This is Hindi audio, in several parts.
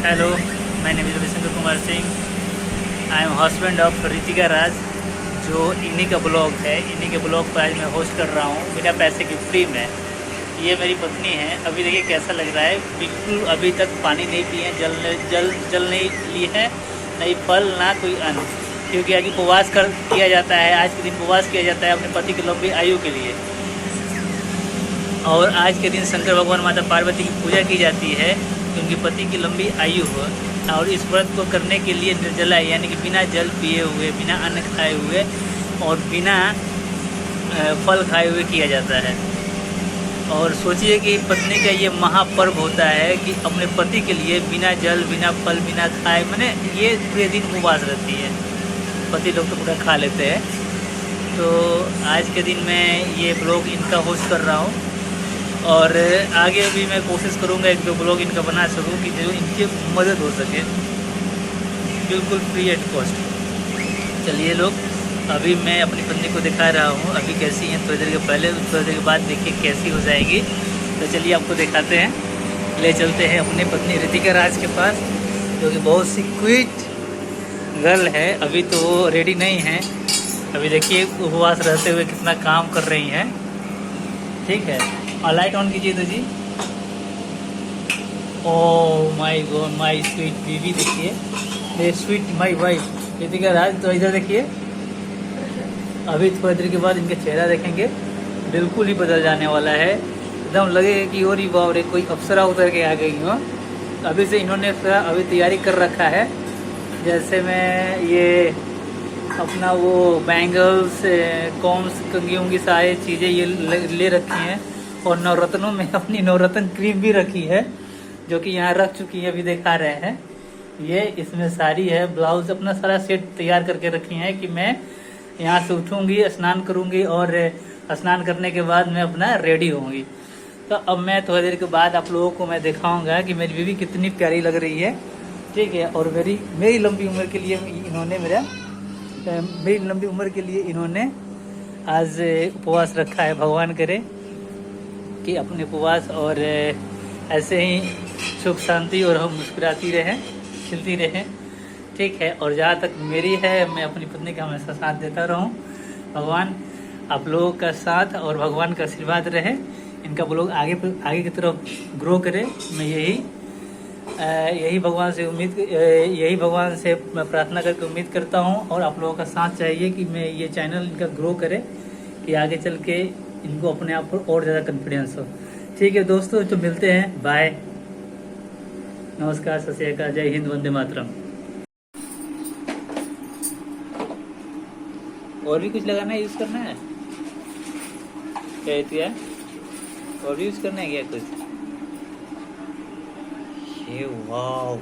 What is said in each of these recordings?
Hello, my name is Ravishankar Kumar Singh. I am husband of Ritika Raj, जो इन्हीं का ब्लॉग है। इन्हीं के ब्लॉग पर आज मैं होस्ट कर रहा हूँ बिना पैसे की, फ्री में। ये मेरी पत्नी है। अभी देखिए कैसा लग रहा है, बिल्कुल अभी तक पानी नहीं पिए, जल नहीं ली है, नहीं फल ना कोई अन्न, क्योंकि आज उपवास कर किया जाता है। आज के दिन उपवास किया जाता है अपने पति की लंबी आयु के लिए। और आज के दिन शंकर भगवान माता पार्वती की पूजा की जाती है कि उनके पति की लंबी आयु हो। और इस व्रत को करने के लिए निर्जला, यानी कि बिना जल पिए हुए, बिना अन्न खाए हुए और बिना फल खाए हुए किया जाता है। और सोचिए कि पत्नी का ये महापर्व होता है कि अपने पति के लिए बिना जल, बिना फल, बिना खाए, मैंने ये पूरे दिन उपवास रहती है। पति लोग तो पूरा खा लेते हैं। तो आज के दिन मैं ये ब्लॉग इनका होस्ट कर रहा हूँ और आगे भी मैं कोशिश करूँगा एक दो ब्लॉग इनका बना सकूँ कि जो इनकी मदद हो सके, बिल्कुल फ्री एट कॉस्ट। चलिए लोग, अभी मैं अपनी पत्नी को दिखा रहा हूँ अभी कैसी हैं। थोड़ी देर के पहले, थोड़ी देर के बाद देखिए कैसी हो जाएगी। तो चलिए आपको दिखाते हैं, ले चलते हैं अपनी पत्नी रितिका राज के पास, जो कि बहुत सी क्विट गर्ल है। अभी तो वो रेडी नहीं है। अभी देखिए उपवास रहते हुए कितना काम कर रही हैं। ठीक है, और लाइट ऑन कीजिए तो जी। Oh my god, my sweet baby, देखिए ये sweet my wife Ritika Raj. तो इधर देखिए, अभी थोड़ी देर के बाद इनका चेहरा देखेंगे, बिल्कुल ही बदल जाने वाला है। एकदम लगेगा कि और ही बाप रे, कोई अप्सरा उतर के आ गई हो। अभी से इन्होंने अभी तैयारी कर रखा है। जैसे मैं ये अपना वो बैंगल्स, कॉम्स, कंघी उंगी सारी चीज़ें ये ले रखी हैं। और नवरत्नों में अपनी नवरत्न क्रीम भी रखी है, जो कि यहाँ रख चुकी है, अभी दिखा रहे हैं। ये इसमें साड़ी है, ब्लाउज, अपना सारा सेट तैयार करके रखी है कि मैं यहाँ से उठूँगी, स्नान करूँगी और स्नान करने के बाद मैं अपना रेडी होंगी। तो अब मैं थोड़ी देर के बाद आप लोगों को मैं दिखाऊँगा कि मेरी बीवी कितनी प्यारी लग रही है। ठीक है, और मेरी लंबी उम्र के लिए मेरी लंबी उम्र के लिए इन्होंने आज उपवास रखा है। भगवान करे कि अपने उपवास और ऐसे ही सुख शांति और हम मुस्कुराती रहें, खिलती रहें। ठीक है, और जहाँ तक मेरी है, मैं अपनी पत्नी का हमेशा साथ देता रहूँ। भगवान आप लोगों का साथ और भगवान का आशीर्वाद रहे, इनका ब्लॉग आगे की तरफ ग्रो करे। मैं यही भगवान से मैं प्रार्थना करके उम्मीद करता हूँ। और आप लोगों का साथ चाहिए कि मैं ये चैनल इनका ग्रो करे, कि आगे चल के इनको अपने आप पर और ज़्यादा कॉन्फिडेंस हो। ठीक है दोस्तों, तो मिलते हैं, बाय, नमस्कार, सत श्री अकाल, जय हिंद, वंदे मातरम। और भी कुछ लगाना है, यूज़ करना है क्या? और भी यूज़ करना है क्या कुछ? ये वाव,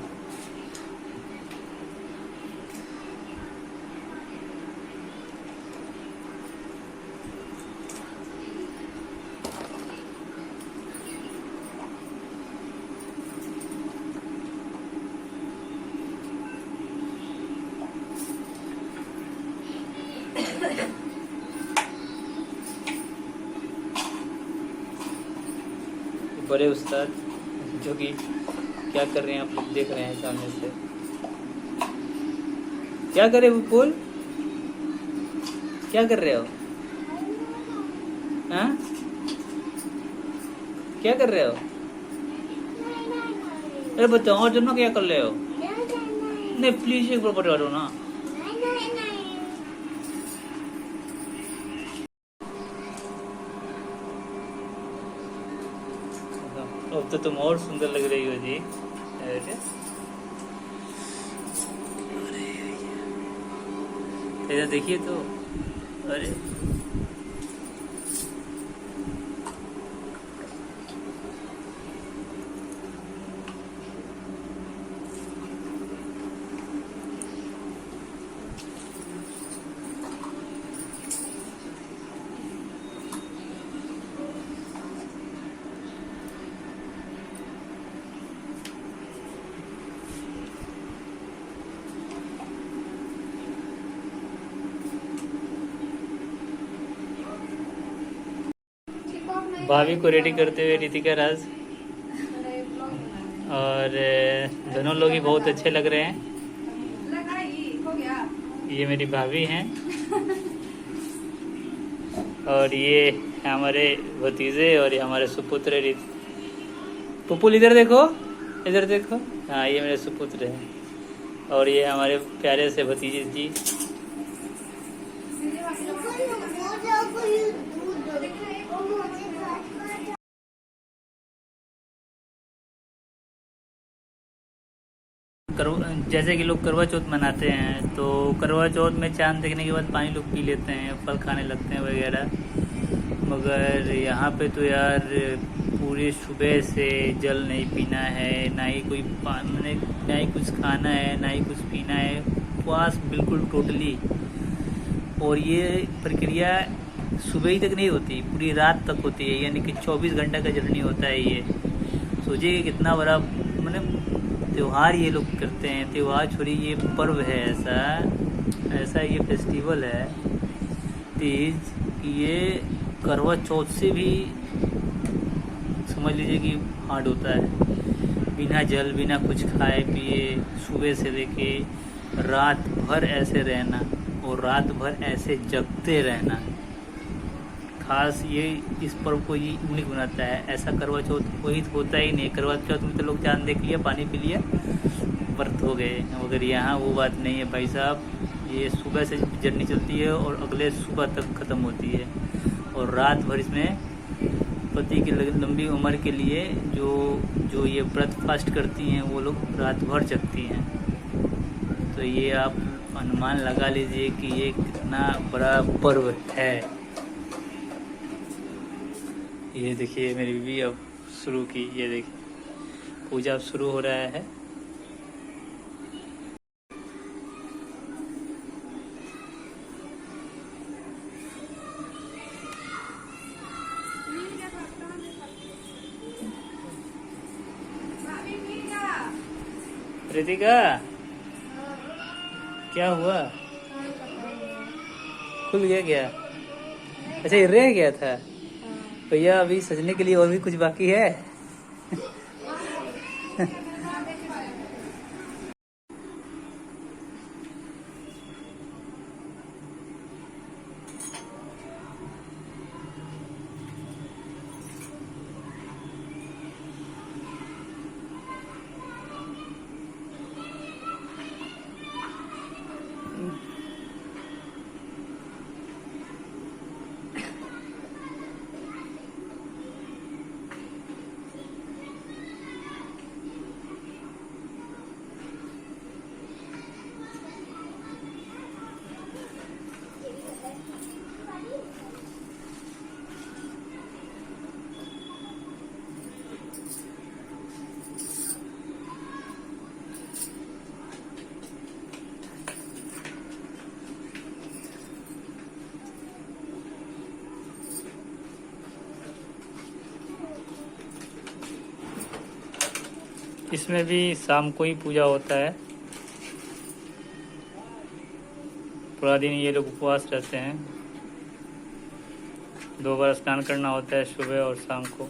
बड़े उस्ताद जो कि क्या कर रहे हैं, आप लोग देख रहे हैं सामने से। क्या कर रहे हो बोल, क्या कर रहे हो? हाँ, क्या कर रहे हो? अरे बताओ, और दोनों क्या कर रहे हो? नहीं प्लीज एक बार बता दो ना। अब तो तुम और सुंदर लग रही हो जी। इधर देखिए तो, अरे भाभी को रेडी करते हुए रितिका राज और दोनों लोग ही बहुत अच्छे लग रहे हैं। ये मेरी भाभी हैं और ये हमारे भतीजे और ये हमारे सुपुत्र रित। पुपुल इधर देखो, इधर देखो। हाँ, ये मेरे सुपुत्र हैं और ये हमारे प्यारे से भतीजे जी। जैसे कि लोग करवा चौथ मनाते हैं, तो करवा चौथ में चांद देखने के बाद पानी लोग पी लेते हैं, फल खाने लगते हैं वगैरह। मगर यहाँ पे तो यार पूरी सुबह से जल नहीं पीना है, ना ही कोई पानी, ना ही कुछ खाना है, ना ही कुछ पीना है। उपवास बिल्कुल टोटली। और ये प्रक्रिया सुबह ही तक नहीं होती, पूरी रात तक होती है, यानी कि 24 घंटा का जर्नी होता है ये। सोचिए कितना बड़ा मतलब त्योहार ये लोग करते हैं। त्योहार छोड़िए, ये पर्व है, ऐसा ये फेस्टिवल है तीज। ये करवा चौथ से भी समझ लीजिए कि हार्ड होता है। बिना जल, बिना कुछ खाए पिए सुबह से लेके रात भर ऐसे रहना और रात भर ऐसे जगते रहना। खास ये इस पर्व को ये यूनिक बनाता है। ऐसा करवा चौथ कोई होता ही नहीं। करवा चौथ में तो लोग चांद देख लिया, पानी पी लिया, व्रत हो गए। मगर यहाँ वो बात नहीं है भाई साहब। ये सुबह से जर्नी चलती है और अगले सुबह तक ख़त्म होती है। और रात भर इसमें पति की लंबी उम्र के लिए जो ये व्रत फास्ट करती हैं वो लोग रात भर जगती हैं। तो ये आप अनुमान लगा लीजिए कि ये कितना बड़ा पर्व है। ये देखिए मेरी बीवी अब शुरू की, ये देखिए पूजा अब शुरू हो रहा है। रितिका, क्या हुआ? खुल गया क्या? अच्छा, ये रह गया था भैया। अभी सजने के लिए और भी कुछ बाकी है। इसमें भी शाम को ही पूजा होता है। पूरा दिन ये लोग उपवास रहते हैं। 2 बार स्नान करना होता है, सुबह और शाम को।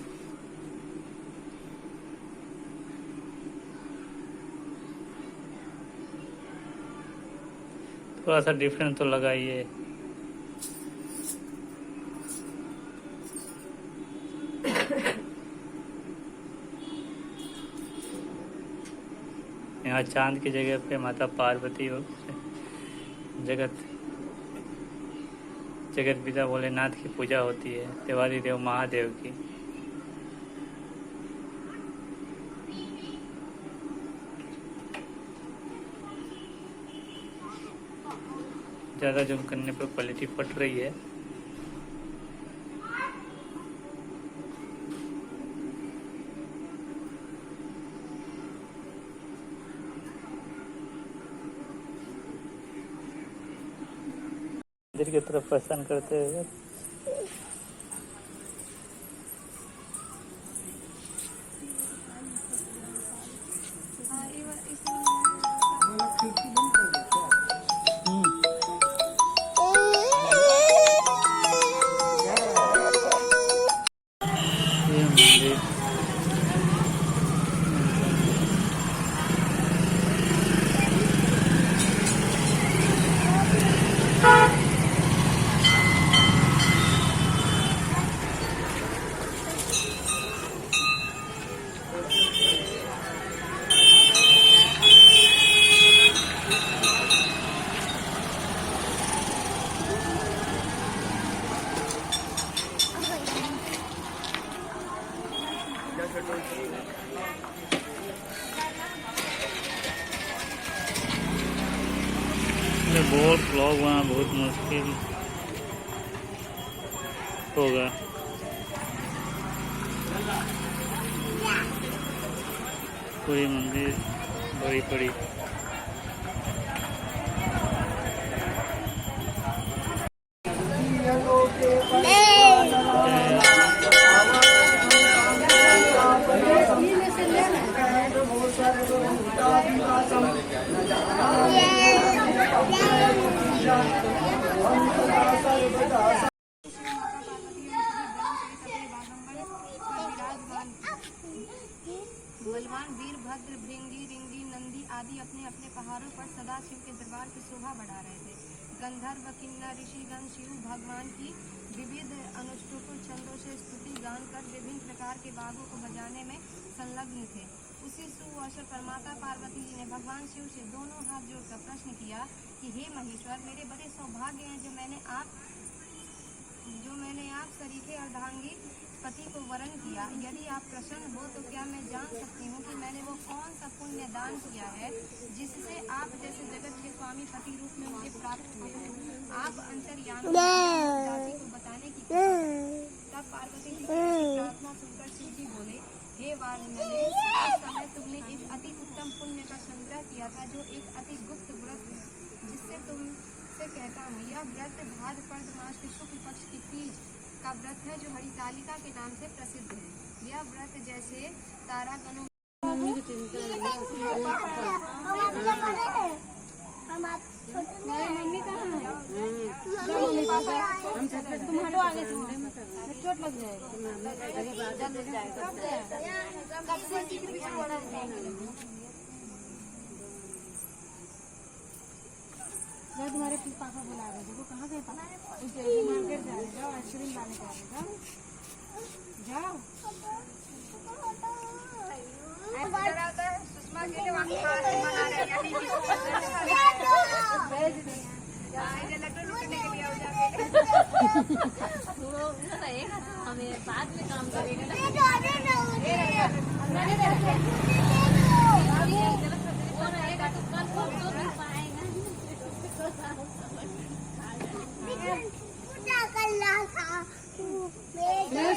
थोड़ा सा डिफरेंस तो लगा ही है। यहाँ चांद की जगह पे माता पार्वती और जगत पिता भोलेनाथ की पूजा होती है, देवादी देव महादेव की। ज़्यादा जूम करने पर क्वालिटी फट रही है। इधर की तरफ पहचान करते हुए में बहुत ब्लॉग वहाँ बहुत मुश्किल होगा। पूरी मंदिर बड़ी बड़ी बलवान वीरभद्र भृंगी रिंगी नंदी आदि अपने अपने पहाड़ों पर सदा शिव के दरबार की शोभा बढ़ा रहे थे। गंधर्व किन्नर ऋषिगण शिव भगवान की विविध अनुष्टुप छंदों से स्तुति गान कर विभिन्न प्रकार के बागों को बजाने में संलग्न थे। उसी सुअवसर पर माता पार्वती जी ने भगवान शिव से दोनों हाथ जोड़कर प्रश्न किया कि हे महेश्वर, मेरे बड़े सौभाग्य हैं जो मैंने आप सरीखे अर्धांगी पति को वरण किया। यदि आप प्रसन्न हो तो क्या मैं जान सकती हूँ कि मैंने वो कौन सा पुण्य दान किया है जिससे आप जैसे जगत के स्वामी पति रूप में मुझे प्राप्त हुए। आप अंतर्यामी दासी को बताने की तब पार्वती जी की प्रार्थना सुनकर शिव जी बोले, हे वानरे, उस समय तुमने एक अति उत्तम पुण्य का संग्रह किया था जो एक अति गुप्त व्रत है जिससे तुमसे कहता हूँ। यह व्रत भाद्रपद मास के शुक्ल पक्ष की तीज का व्रत है जो हरितालिका के नाम से प्रसिद्ध है। यह व्रत जैसे तारागणों मम्मी कहाँ है? तुम हटो आगे से, चोट लग जाएगा। तुम्हारे पापा बुला रहे देखो कहाँ गए पापा? मार्केट जा रहे, जाओ आइसक्रीम लाने जा रहे, जाओ सुषमा के लिए वहाँ मना रहे लड्डू लूटने के लिए हमें बाद में काम करेगा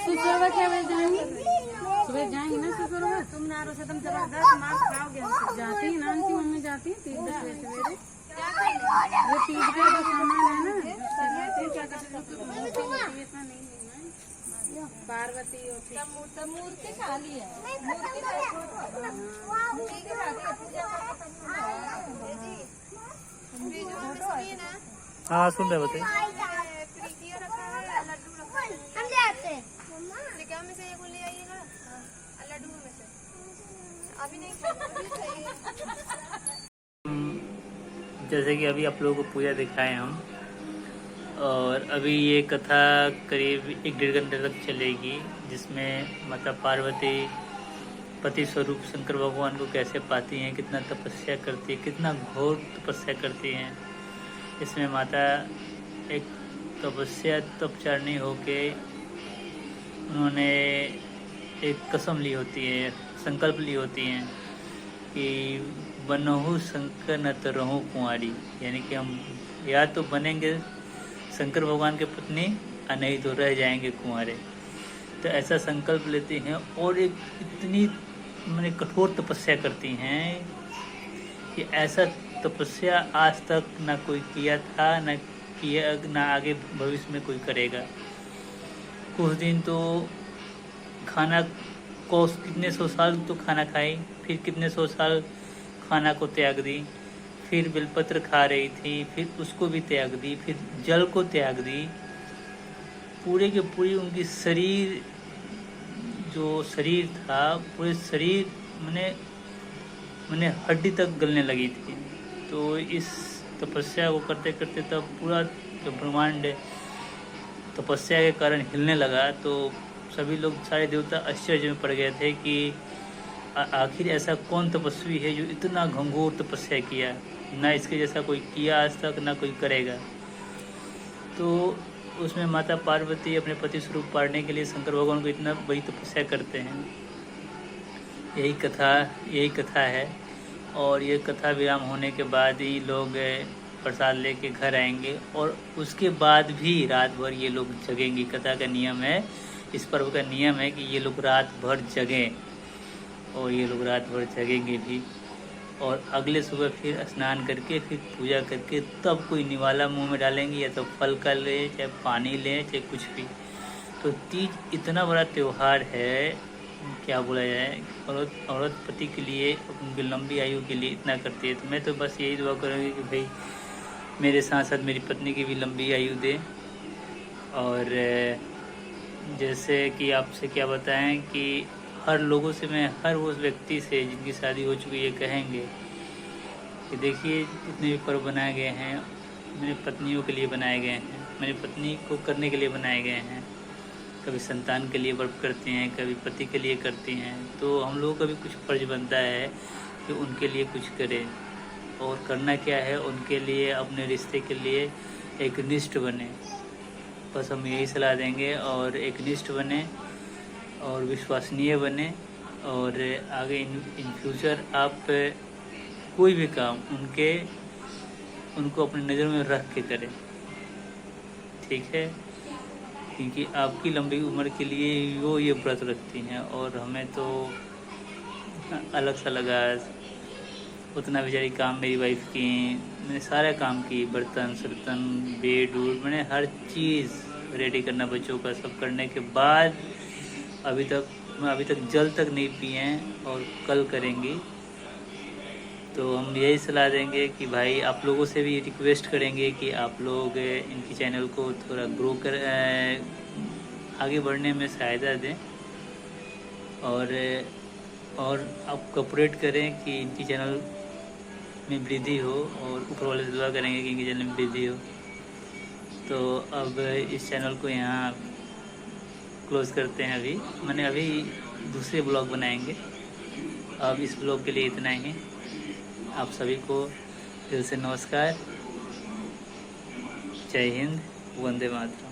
सुबह क्या बजे जाएंगे? सुबह जाएंगे ना सुबह। तुम नारो से तुम जबरदस्त मांस खाओगे। जाती है नान की मम्मी जाती है तीज सवेरे। वो तीज का जो सामान है ना पार्वती मूर्ति खाली है। हाँ सुन रहे बताइए। जैसे कि अभी आप लोगों को पूजा दिखाए हम, और अभी ये कथा करीब 1-1.5 घंटे तक चलेगी, जिसमें माता पार्वती पति स्वरूप शंकर भगवान को कैसे पाती हैं, कितना तपस्या करती है, कितना घोर तपस्या करती हैं। इसमें माता एक तपस्या तपचारणी होके उन्होंने एक कसम ली होती है, संकल्प ली होती हैं कि बनहु शंकर न तो रहूं कुंवारी, यानी कि हम या तो बनेंगे शंकर भगवान के पत्नी और नहीं तो रह जाएंगे कुंवारे। तो ऐसा संकल्प लेती हैं और एक इतनी मैंने कठोर तपस्या करती हैं कि ऐसा तपस्या आज तक ना कोई किया था, ना आगे भविष्य में कोई करेगा। कुछ दिन तो खाना को कितने 100 साल तो खाना खाई, फिर कितने 100 साल खाना को त्याग दी, फिर बेलपत्र खा रही थी, फिर उसको भी त्याग दी, फिर जल को त्याग दी। पूरे के पूरी उनकी शरीर जो शरीर था, पूरे शरीर मैंने हड्डी तक गलने लगी थी। तो इस तपस्या को करते करते तब पूरा जो ब्रह्मांड तपस्या के कारण हिलने लगा। तो सभी लोग, सारे देवता आश्चर्य में पड़ गए थे कि आखिर ऐसा कौन तपस्वी है जो इतना घंघोर तपस्या किया, ना इसके जैसा कोई किया आज तक, ना कोई करेगा। तो उसमें माता पार्वती अपने पति स्वरूप पाने के लिए शंकर भगवान को इतना बड़ी तपस्या करते हैं। यही कथा है। और ये कथा विराम होने के बाद ही लोग प्रसाद लेके घर आएंगे और उसके बाद भी रात भर ये लोग जगेंगे। कथा का नियम है, इस पर्व का नियम है कि ये लोग रात भर जगें और ये लोग रात भर जगेंगे भी। और अगले सुबह फिर स्नान करके फिर पूजा करके तब कोई निवाला मुंह में डालेंगे, या तो फल का लें, चाहे पानी लें, चाहे कुछ भी। तो तीज इतना बड़ा त्यौहार है, क्या बोला जाए, औरत पति के लिए, उनकी लंबी आयु के लिए इतना करती है। तो मैं तो बस यही दुआ करूँगी कि भाई मेरे साथ साथ मेरी पत्नी की भी लंबी आयु दे। और जैसे कि आपसे क्या बताएं कि हर लोगों से, मैं हर उस व्यक्ति से जिनकी शादी हो चुकी है कहेंगे कि देखिए जितने भी पर्व बनाए गए हैं मेरी पत्नियों के लिए बनाए गए हैं, मेरी पत्नी को करने के लिए बनाए गए हैं। कभी संतान के लिए व्रत करते हैं, कभी पति के लिए करते हैं। तो हम लोगों का भी कुछ फर्ज बनता है कि उनके लिए कुछ करें। और करना क्या है, उनके लिए, अपने रिश्ते के लिए एक निष्ठ बने। बस हम यही सलाह देंगे। और एक निष्ठ बने और विश्वसनीय बने। और आगे इन फ्यूचर आप कोई भी काम उनको अपनी नज़र में रख के करें, ठीक है? क्योंकि आपकी लंबी उम्र के लिए वो ये व्रत रखती हैं। और हमें तो अलग सा लगा, उतना बेचारी काम मेरी वाइफ की, मैंने सारा काम की, बर्तन सर्तन, बेड वूड, मैंने हर चीज़ रेडी करना बच्चों का, सब करने के बाद अभी तक जल तक नहीं पिए हैं और कल करेंगी। तो हम यही सलाह देंगे कि भाई आप लोगों से भी रिक्वेस्ट करेंगे कि आप लोग इनकी चैनल को थोड़ा ग्रो कर आगे बढ़ने में सहायता दें। और आप कोऑपरेट करें कि इनकी चैनल में वृद्धि हो, और ऊपर वाले से दुआ करेंगे कि इनकी चैनल में वृद्धि हो। तो अब इस चैनल को यहाँ क्लोज़ करते हैं। अभी दूसरे ब्लॉग बनाएंगे। अब इस ब्लॉग के लिए इतना ही। आप सभी को दिल से नमस्कार। जय हिंद, वंदे मातरम।